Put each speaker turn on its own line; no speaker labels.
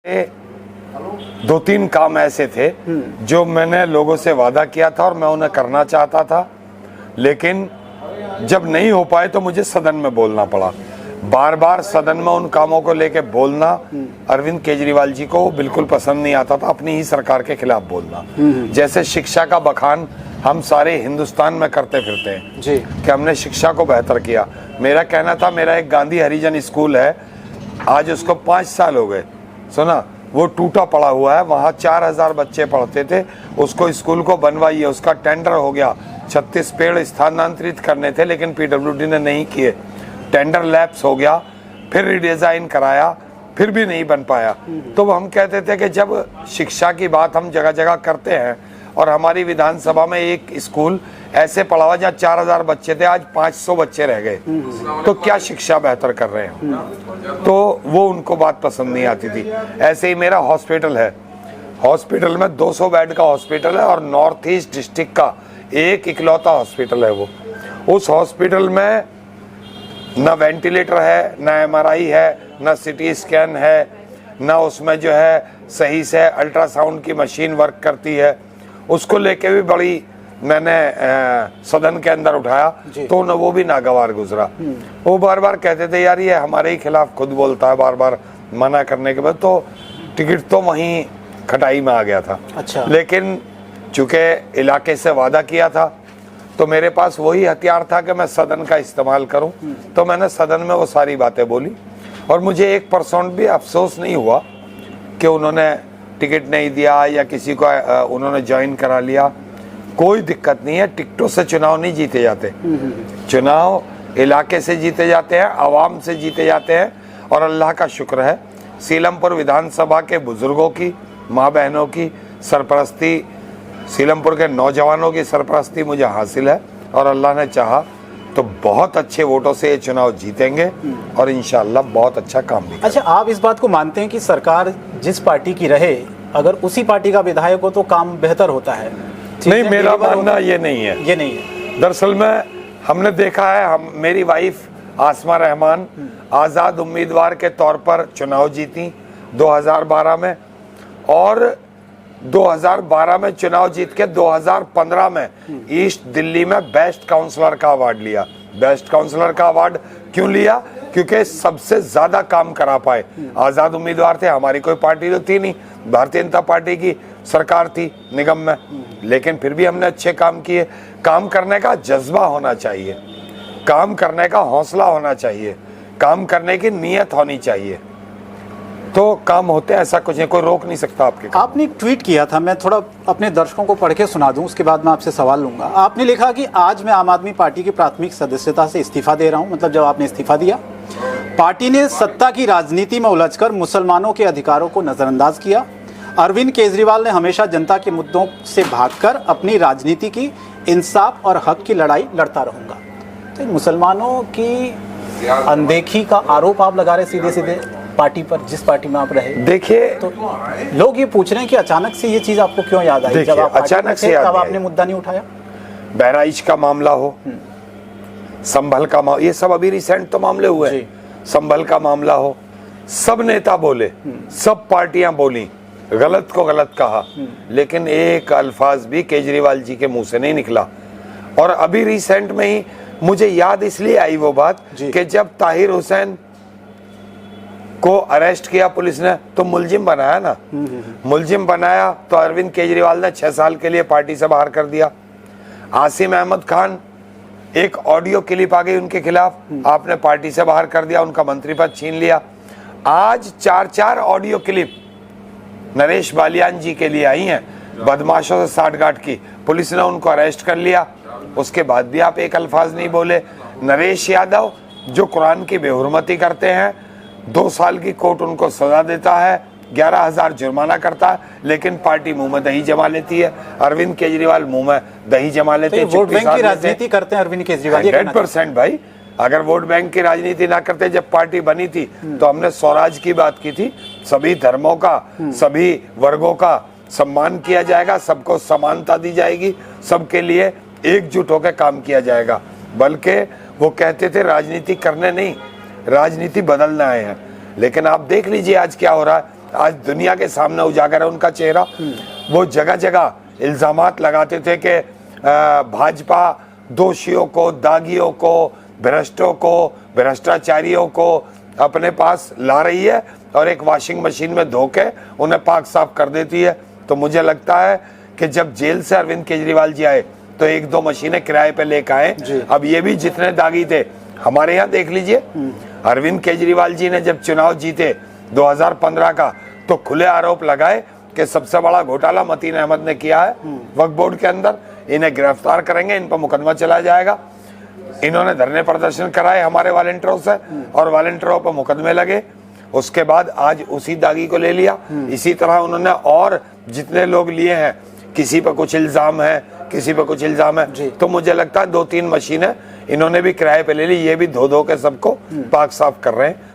दो तीन काम ऐसे थे जो मैंने लोगों से वादा किया था और मैं उन्हें करना चाहता था, लेकिन जब नहीं हो पाए तो मुझे सदन में बोलना पड़ा। बार बार सदन में उन कामों को लेके बोलना अरविंद केजरीवाल जी को बिल्कुल पसंद नहीं आता था, अपनी ही सरकार के खिलाफ बोलना। जैसे शिक्षा का बखान हम सारे हिंदुस्तान में करते फिरते हैं जी कि हमने शिक्षा को बेहतर किया। मेरा कहना था, मेरा एक गांधी हरिजन स्कूल है, आज उसको 5 साल हो गए, सुना, वो टूटा पड़ा हुआ है, वहाँ 4000 बच्चे पढ़ते थे, उसको स्कूल को बनवाइए, उसका टेंडर हो गया। 36 पेड़ स्थानांतरित करने थे लेकिन पीडब्ल्यूडी ने नहीं किए, टेंडर लैप्स हो गया, फिर रिडिजाइन कराया, फिर भी नहीं बन पाया। तो हम कहते थे कि जब शिक्षा की बात हम जगह जगह करते हैं और हमारी विधानसभा में एक स्कूल ऐसे पढ़ा हुआ जहाँ 4000 बच्चे थे, आज 500 बच्चे रह गए, तो क्या शिक्षा बेहतर कर रहे हैं? तो वो उनको बात पसंद नहीं आती थी। ऐसे ही मेरा हॉस्पिटल है, हॉस्पिटल में 200 बेड का हॉस्पिटल है और नॉर्थ ईस्ट डिस्ट्रिक्ट का एक इकलौता हॉस्पिटल है वो। उस हॉस्पिटल में न वेंटिलेटर है, न एमआरआई है, न सिटी स्कैन है, न उसमें जो है सही से अल्ट्रासाउंड की मशीन वर्क करती है। उसको लेके भी बड़ी मैंने सदन के अंदर उठाया तो न वो भी नागवार गुजरा। वो बार बार कहते थे यार ये हमारे ही खिलाफ खुद बोलता है, बार बार मना करने के बाद तो टिकट तो वहीं खटाई में आ गया था। अच्छा। लेकिन चूंकि इलाके से वादा किया था तो मेरे पास वही हथियार था कि मैं सदन का इस्तेमाल करूं, तो मैंने सदन में वो सारी बातें बोली और मुझे 1% भी अफसोस नहीं हुआ कि उन्होंने टिकट नहीं दिया या किसी को उन्होंने ज्वाइन करा लिया। कोई दिक्कत नहीं है, टिकटों से चुनाव नहीं जीते जाते, चुनाव इलाके से जीते जाते हैं, आवाम से जीते जाते हैं। और अल्लाह का शुक्र है सीलमपुर विधानसभा के बुजुर्गों की, माँ बहनों की सरपरस्ती, सीलमपुर के नौजवानों की सरपरस्ती मुझे हासिल है और अल्लाह ने चाहा तो बहुत अच्छे वोटों से ये चुनाव जीतेंगे और इंशाअल्लाह बहुत अच्छा काम भी करेंगे।
अच्छा, आप इस बात को मानते हैं कि सरकार जिस पार्टी की रहे, अगर उसी पार्टी का विधायक हो तो काम बेहतर होता है?
नहीं, मेरा मानना ये नहीं है,
ये नहीं है।
दरअसल में हमने देखा है, मेरी वाइफ आसमा रहमान आज़ाद उम्मीदवार के तौर पर चुनाव जीती 2012 में और 2012 में चुनाव जीत के 2015 में ईस्ट दिल्ली में बेस्ट काउंसलर का अवार्ड लिया। बेस्ट काउंसलर का अवार्ड क्यों लिया? क्योंकि सबसे ज्यादा काम करा पाए। आजाद उम्मीदवार थे, हमारी कोई पार्टी तो थी नहीं, भारतीय जनता पार्टी की सरकार थी निगम में, लेकिन फिर भी हमने अच्छे काम किए। काम करने का जज्बा होना चाहिए, काम करने का हौसला होना चाहिए, काम करने की नीयत होनी चाहिए, तो काम होते हैं, ऐसा कुछ नहीं, कोई रोक नहीं सकता आपके काम।
आपने एक ट्वीट किया था, मैं थोड़ा अपने दर्शकों को पढ़ के सुना दूं, उसके बाद मैं आपसे सवाल लूंगा। आपने लिखा कि आज मैं आम आदमी पार्टी की प्राथमिक सदस्यता से इस्तीफा दे रहा हूं। मतलब जब आपने इस्तीफा दिया, पार्टी ने सत्ता की राजनीति में उलझकर मुसलमानों के अधिकारों को नजरअंदाज किया। अरविंद केजरीवाल ने हमेशा जनता के मुद्दों से भागकर अपनी राजनीति की इंसाफ और हक की लड़ाई लड़ता रहूंगा। तो मुसलमानों की अनदेखी का आरोप आप लगा रहे सीधे सीधे पार्टी पर, जिस पार्टी में आप रहे।
देखिए,
तो लोग ये पूछ रहे हैं कि अचानक से ये चीज आपको क्यों याद आई? जब आप
अचानक से
तब आपने मुद्दा नहीं उठाया?
बहराइच का मामला हो, संभल का मामला, ये सब अभी रिसेंट तो मामले हुए हैं। संभल का मामला हो, सब नेता बोले, सब पार्टियां बोली, गलत को गलत कहा, लेकिन एक अल्फाज भी केजरीवाल जी के मुंह से नहीं निकला। और अभी रिसेंट में ही मुझे याद इसलिए आई वो बात कि जब ताहिर हुसैन को अरेस्ट किया पुलिस ने तो मुलजिम बनाया ना, मुलजिम बनाया तो अरविंद केजरीवाल ने 6 साल के लिए पार्टी से बाहर कर दिया। आसिम अहमद खान, एक ऑडियो क्लिप आ गई उनके खिलाफ, आपने पार्टी से बाहर कर दिया, उनका मंत्री पद छीन लिया। आज 4 ऑडियो क्लिप नरेश बालियान जी के लिए आई हैं, बदमाशों से साठगांठ की, पुलिस ने उनको अरेस्ट कर लिया, उसके बाद भी आप एक अल्फाज नहीं बोले। नरेश यादव जो कुरान की बेहुरमती करते हैं, 2 साल की कोर्ट उनको सजा देता है, 11,000 जुर्माना करता है, लेकिन पार्टी मुंह में दही जमा लेती है। अरविंद केजरीवाल मुंह में दही जमा लेते हैं,
वोट बैंक की राजनीति करते हैं अरविंद केजरीवाल।
100% भाई, अगर वोट बैंक की राजनीति ना करते, जब पार्टी बनी थी तो हमने स्वराज की बात की थी, सभी धर्मों का, सभी वर्गों का सम्मान किया जाएगा, सबको समानता दी जाएगी, सबके लिए एकजुट होकर काम किया जाएगा। बल्कि वो कहते थे राजनीति करने नहीं, राजनीति बदलना आए हैं। लेकिन आप देख लीजिए आज क्या हो रहा है। आज दुनिया के सामने उजागर है उनका चेहरा। वो जगह जगह इल्जामात लगाते थे कि भाजपा दोषियों को, दागियों को, भ्रष्टों को, भ्रष्टाचारियों को अपने पास ला रही है और एक वॉशिंग मशीन में धो के उन्हें पाक साफ कर देती है। तो मुझे लगता है कि जब जेल से अरविंद केजरीवाल जी आए तो 1-2 मशीनें किराए पे लेकर आए। अब ये भी जितने दागी थे हमारे यहाँ देख लीजिए, अरविंद केजरीवाल जी ने जब चुनाव जीते 2015 का तो खुले आरोप लगाए कि सबसे बड़ा घोटाला मतीन अहमद ने किया है वक्फ बोर्ड के अंदर, इन्हें गिरफ्तार करेंगे, इन पर मुकदमा चलाया जाएगा। इन्होंने धरने प्रदर्शन कराए हमारे वॉलंटियरों से और वॉलंटियरों पर मुकदमे लगे। उसके बाद आज उसी दागी को ले लिया। इसी तरह उन्होंने और जितने लोग लिए हैं, किसी पर कुछ इल्जाम है, किसी पर कुछ इल्जाम है, तो मुझे लगता है 2-3 मशीनें इन्होंने भी किराए पे ले ली। ये भी धो के सबको पाक साफ कर रहे हैं।